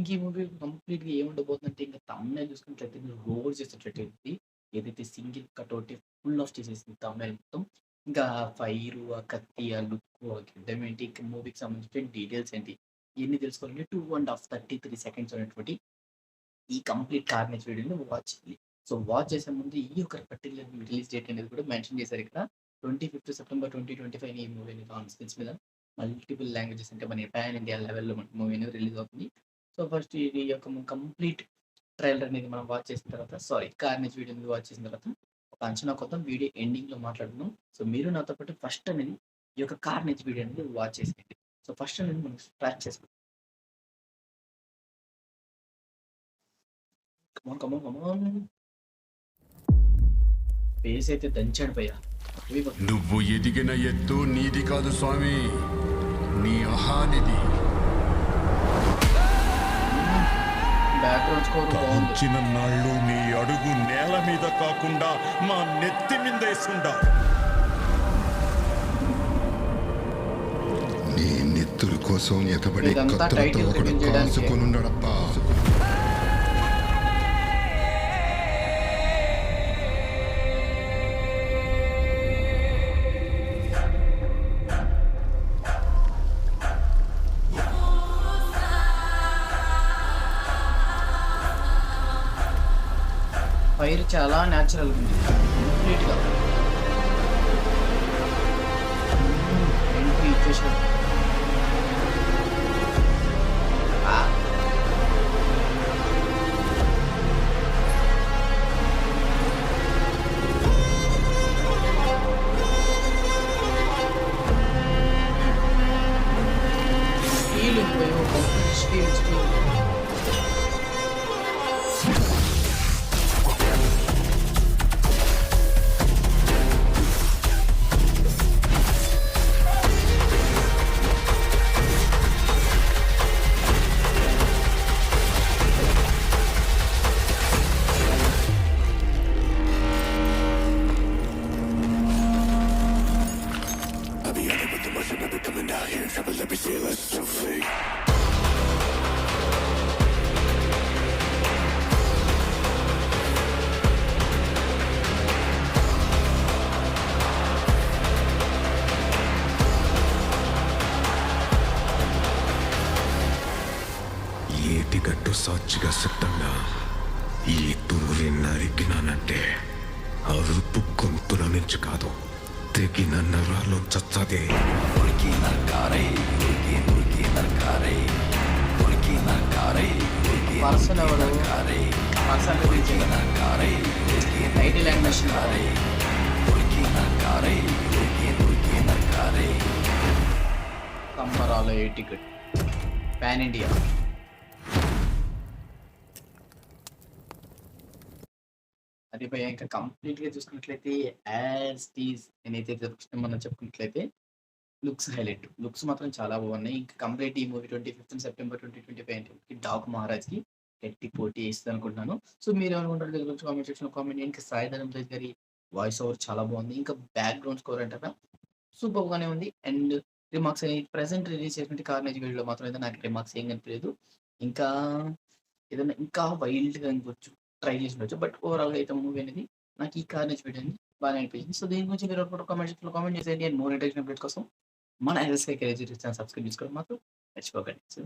ఇంక ఈ మూవీ కంప్లీట్‌గా ఏముండబోతుందంటే ఇంక థంబ్‌నెయిల్ చూసుకున్నట్లయితే రోల్ చేసేటట్టయితది. ఏదైతే సింగిల్ కటౌటే ఫుల్ ఆఫ్ చేసేసింది థంబ్‌నెయిల్ మొత్తం. ఇంకా ఫైరు, ఆ కత్తి, ఆ లుక్కు, ఆ గెడ్డమేంటి, ఇంక మూవీకి సంబంధించిన డీటెయిల్స్ ఏంటి, ఇయన్నీ తెలుసుకోవాలంటే 2 ½ 33 సెకండ్స్ అనేటువంటి ఈ కంప్లీట్ కార్నేజ్ వీడియోని వాచ్ చేయాలి. సో, వాచ్ చేసే ముందు ఈ యొక్క పర్టిక్యులర్ రిలీజ్ డేట్ అనేది కూడా మెన్షన్ చేశారు ఇక్కడ. 25థ్ సెప్టెంబర్ 2025 ఈ మూవీ అనేది ఆన్ స్క్రీన్స్ మీద మల్టిపుల్ లాంగ్వేజెస్ అంటే మన పాన్ ఇండియా లెవెల్‌లో మనకి మూవీ అనేది రిలీజ్ అవుతుంది. సో, ఫస్ట్ ఇది యొక్క కంప్లీట్ ట్రైలర్ అనేది మనం వాచ్ చేసిన తర్వాత కార్నేజ్ వీడియో అనేది వాచ్ చేసిన తర్వాత ఒక అంచనా కొద్దాం. వీడియో ఎండింగ్‌లో మాట్లాడుకుందాం. సో, మీరు నాతో పాటు ఫస్ట్ అనేది ఈ యొక్క కార్నేజ్ వీడియో అనేది వాచ్ చేసేయండి. సో, ఫస్ట్ అనేది మనం స్టార్ట్ చేసుకుందాం. కమాన్, కమాన్, కమాన్. పేస్ అయితే దంచాడు భయ్యా. నువ్వు ఎదిగిన ఎత్తు నీది కాదు స్వామి, నీ అహానిది. బ్యాక్‌గ్రౌండ్ స్కోర్ బాగుంది. వచ్చిన నాళ్ళు నీ అడుగు నేల మీద కాకుండా మా నెత్తి మీదేసుండా. నీ నెత్తుల కోసం ఎతబడి ఇదంతా కత్తులతో టైటిల్ ఒకడు రివీల్ చేయడానికే. కాసుకొనున్నాడప్పా. ఫైర్ చాలా న్యాచురల్‌గా ఉంది. కంప్లీట్‌గా. ఎంట్రీ ఇచ్చేసాడు. ఆ! స్టీల్ ఉంది భయ్యా. Complete steel. ఏటిగట్టు సాక్షిగా సిద్ధంగా ఈ తూరి నరికినానంటే అరుపు గొంతుల నుంచి కాదు, తెగిన నరాలు చచ్చదే. పర్సన్ ఎవరు? పర్సన్ రివీల్ చేయాలి. టైటిల్ యానిమేషన్ రావాలి. సంబరాల ఏ టికెట్ పాన్ ఇండియా. అది భయ్యా ఇంకా కంప్లీట్‌గా చూసుకున్నట్లయితే యాజ్ ఇట్ ఈజ్ నేనైతే మనం చెప్పుకున్నట్లయితే లుక్స్ హైలైట్. లుక్స్ మాత్రం చాలా బాగున్నాయి. ఇంకా కంప్లీట్ ఈ మూవీ 25థ్ సెప్టెంబర్ 2025 డాక్ మహారాజ్‌కి గట్టి పోటీ ఇస్తదనుకుంటున్నాను. సో, మీరేమనుకుంటారో దీని గురించి కామెంట్ సెక్షన్‌లో కామెంట్ చేయండి. ఇంకా సాయి ధరమ్ తేజ్ గారి వాయిస్ ఓవర్ చాలా బాగుంది. ఇంకా బ్యాక్‌గ్రౌండ్ స్కోర్ అంటారా సూపర్‌గానే ఉంది. అండ్ రిమార్క్స్ అనేది ప్రెజెంట్ రిలీజ్ చేసినటువంటి కార్నేజ్ వీడియోలో మాత్రం అయితే నాకు రిమార్క్స్ ఏం కనిపియలేదు. ఇంకా ఏదైనా ఇంకా వైల్డ్‌గా ఇంకొంచెం ట్రై చేసి ఉండొచ్చు. బట్ ఓవరాల్‌గా అయితే మూవీ అనేది నాకు ఈ కార్నేజ్ వీడియో అనేది బానే అనిపించింది. సో, దీని గురించి మీరు కూడా కామెంట్ సెక్షన్‌లో కామెంట్ చేసేయండి. అండ్ మోర్ ఇంట్రెస్టింగ్ అప్డేట్స్ కోసం మన ఎస్ఎస్‌కే కెరీర్ ఛానల్ సబ్స్క్రైబ్ చేసుకోవడం మాత్రం మర్చిపోకండి. సో